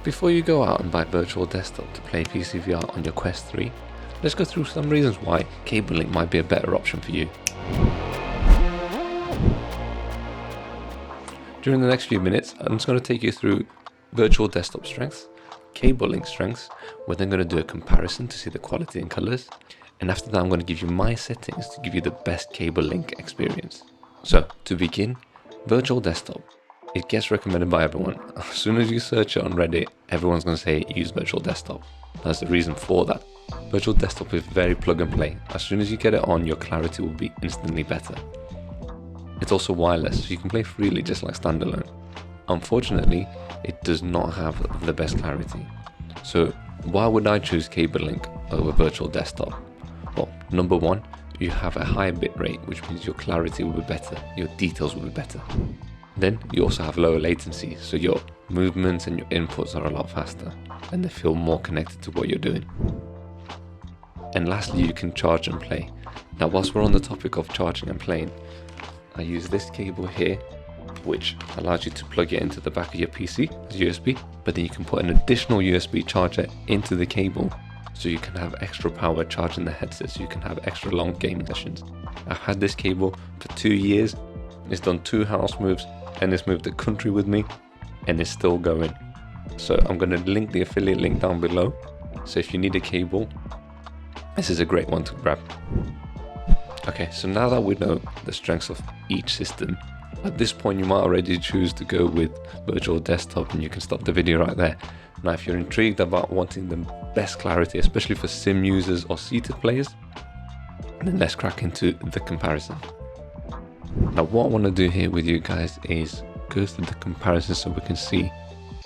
Before you go out and buy virtual desktop to play PCVR on your Quest 3, let's go through some reasons why cable link might be a better option for you. During the next few minutes, I'm just going to take you through virtual desktop strengths, cable link strengths. We're then going to do a comparison to see the quality and colors. And after that, I'm going to give you my settings to give you the best cable link experience. So to begin, virtual desktop. It gets recommended by everyone. As soon as you search it on Reddit, everyone's going to say use virtual desktop. There's a reason for that. Virtual desktop is very plug and play. As soon as you get it on, your clarity will be instantly better. It's also wireless, so you can play freely just like standalone. Unfortunately, it does not have the best clarity. So why would I choose cable link over virtual desktop? Well, number one, you have a higher bitrate, which means your clarity will be better, your details will be better. Then you also have lower latency, so your movements and your inputs are a lot faster and they feel more connected to what you're doing. And lastly, you can charge and play. Now, whilst we're on the topic of charging and playing, I use this cable here, which allows you to plug it into the back of your PC as USB, but then you can put an additional USB charger into the cable so you can have extra power charging the headset, so you can have extra long gaming sessions. I've had this cable for 2 years. It's done 2 house moves and it's moved the country with me and it's still going. So I'm going to link the affiliate link down below. So if you need a cable, this is a great one to grab. Okay, so now that we know the strengths of each system, at this point you might already choose to go with virtual desktop and you can stop the video right there. Now if you're intrigued about wanting the best clarity, especially for sim users or seated players, then let's crack into the comparison. Now what I want to do here with you guys is go through the comparison so we can see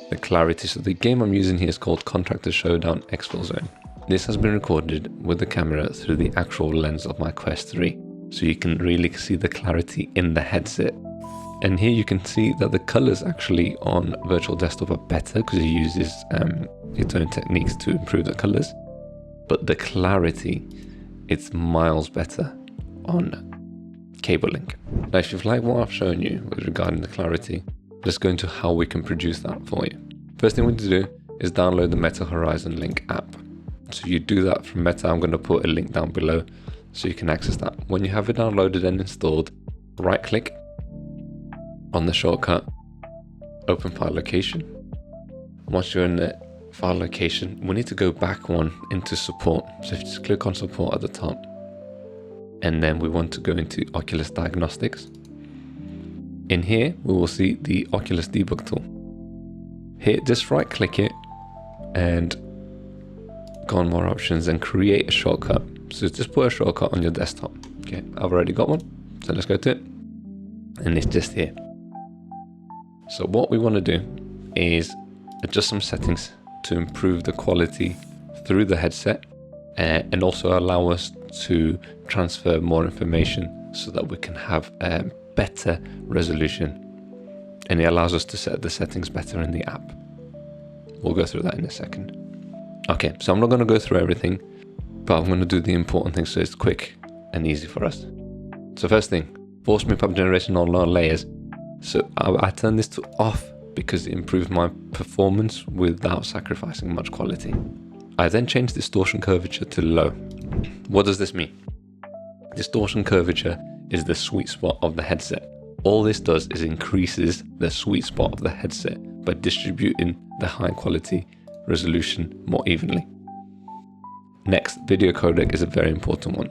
the clarity. So the game I'm using here is called Contractor Showdown Exfil Zone. This has been recorded with the camera through the actual lens of my Quest 3, so you can really see the clarity in the headset. And here you can see that the colors actually on virtual desktop are better because it uses its own techniques to improve the colors. But the clarity, it's miles better on cable link. Now if you've liked what I've shown you with regarding the clarity, let's go into how we can produce that for you. First thing we need to do is download the Meta Horizon Link app. So you do that from Meta. I'm going to put a link down below so you can access that. When you have it downloaded and installed, right click on the shortcut, open file location. Once you're in the file location, we need to go back one into support. So if you just click on support at the top, and then we want to go into Oculus Diagnostics. In here, we will see the Oculus Debug tool. Here, just right click it and go on more options and create a shortcut. So just put a shortcut on your desktop. Okay, I've already got one. So let's go to it. And it's just here. So what we want to do is adjust some settings to improve the quality through the headset and also allow us to transfer more information so that we can have a better resolution. And it allows us to set the settings better in the app. We'll go through that in a second. Okay, so I'm not going to go through everything, but I'm going to do the important things so it's quick and easy for us. So first thing, force map generation on lower layers. So I turned this to off because it improved my performance without sacrificing much quality. I then changed distortion curvature to low. What does this mean? Distortion curvature is the sweet spot of the headset. All this does is increases the sweet spot of the headset by distributing the high quality resolution more evenly. Next, video codec is a very important one.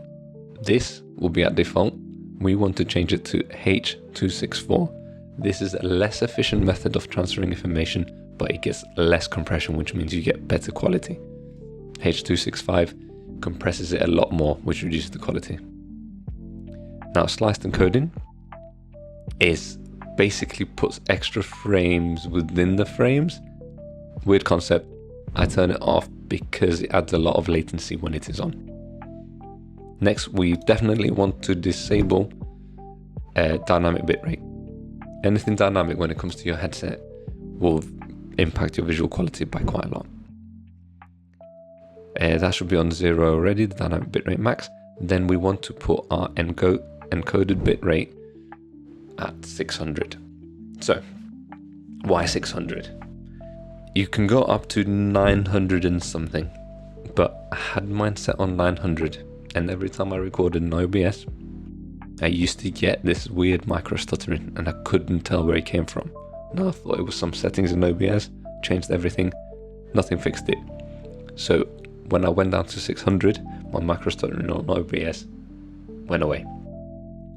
This will be at default. We want to change it to H.264. This is a less efficient method of transferring information, but it gets less compression, which means you get better quality. H.265 compresses it a lot more, which reduces the quality. Now, sliced encoding is basically puts extra frames within the frames. Weird concept. I turn it off because it adds a lot of latency when it is on. Next, we definitely want to disable dynamic bitrate. Anything dynamic when it comes to your headset will impact your visual quality by quite a lot. That should be on 0 already, the dynamic bitrate max. Then we want to put our encoded bitrate at 600. So, why 600? you can go up to 900 and something, but I had mine set on 900, and every time I recorded in OBS, I used to get this weird micro stuttering, and I couldn't tell where it came from. Now I thought it was some settings in OBS, changed everything, nothing fixed it. So when I went down to 600, my micro stuttering on OBS went away.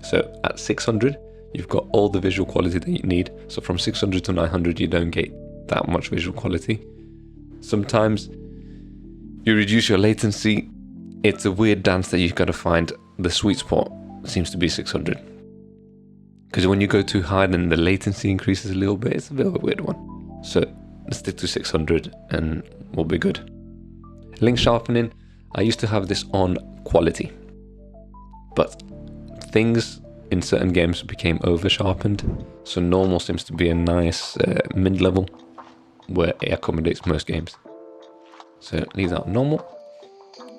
So at 600, you've got all the visual quality that you need. So from 600 to 900, you don't get that much visual quality. Sometimes you reduce your latency. It's a weird dance that you've got to find. The sweet spot seems to be 600. Because when you go too high, then the latency increases a little bit. It's a bit of a weird one. So let's stick to 600 and we'll be good. Link sharpening, I used to have this on quality, but things in certain games became over sharpened. So normal seems to be a nice mid-level where it accommodates most games. So leave that on normal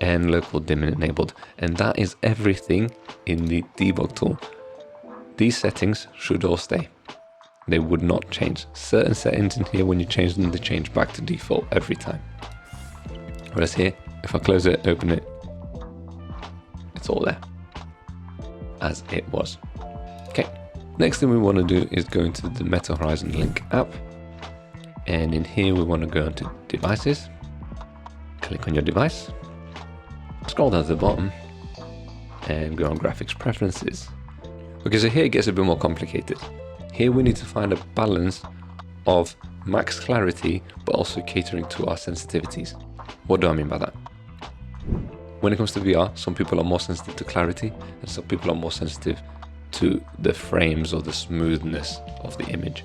and local dimming enabled. And that is everything in the debug tool. These settings should all stay. They would not change. Certain settings in here, when you change them, they change back to default every time. Whereas here, if I close it, open it, it's all there as it was. Okay, next thing we want to do is go into the Meta Horizon Link app. And in here, we want to go into devices, click on your device, scroll down to the bottom and go on graphics preferences. Okay, so here it gets a bit more complicated. Here we need to find a balance of max clarity, but also catering to our sensitivities. What do I mean by that? When it comes to VR, some people are more sensitive to clarity and some people are more sensitive to the frames or the smoothness of the image.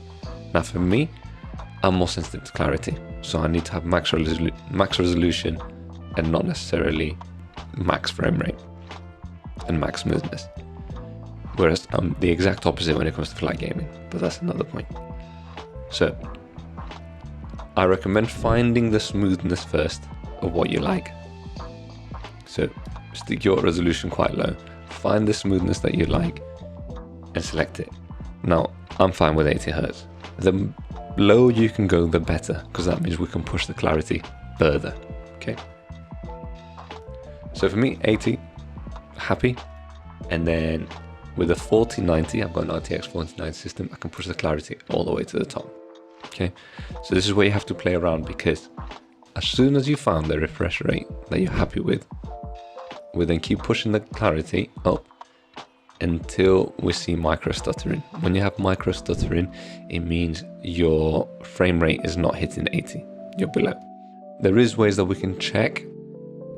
Now for me, I'm more sensitive to clarity. So I need to have max resolution and not necessarily max frame rate and max smoothness. Whereas I'm the exact opposite when it comes to flight gaming, but that's another point. So I recommend finding the smoothness first of what you like. So stick your resolution quite low, find the smoothness that you like and select it. Now I'm fine with 80 Hz. The lower you can go, the better, because that means we can push the clarity further. Okay. So for me, 80, happy. And then with a 4090, I've got an RTX 4090 system, I can push the clarity all the way to the top. Okay, so this is where you have to play around, because as soon as you found the refresh rate that you're happy with, we then keep pushing the clarity up until we see micro stuttering. When you have micro stuttering, it means your frame rate is not hitting 80, you're below. There is ways that we can check,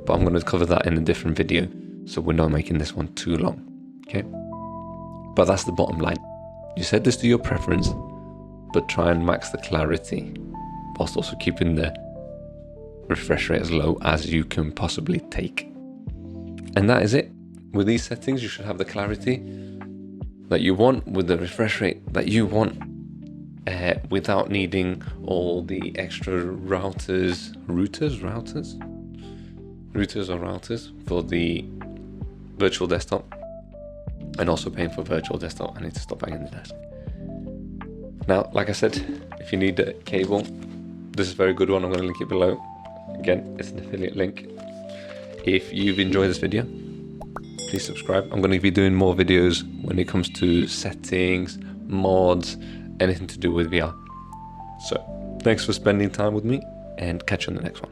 but I'm going to cover that in a different video, so we're not making this one too long. Okay, but that's the bottom line. You set this to your preference, but try and max the clarity whilst also keeping the refresh rate as low as you can possibly take. And that is it. With these settings, you should have the clarity that you want with the refresh rate that you want, without needing all the extra routers for the virtual desktop, and also paying for virtual desktop. I need to stop banging the desk. Now, like I said, if you need a cable, this is a very good one. I'm going to link it below. Again, it's an affiliate link. If you've enjoyed this video, please subscribe. I'm going to be doing more videos when it comes to settings, mods, anything to do with VR. So thanks for spending time with me, and catch you on the next one.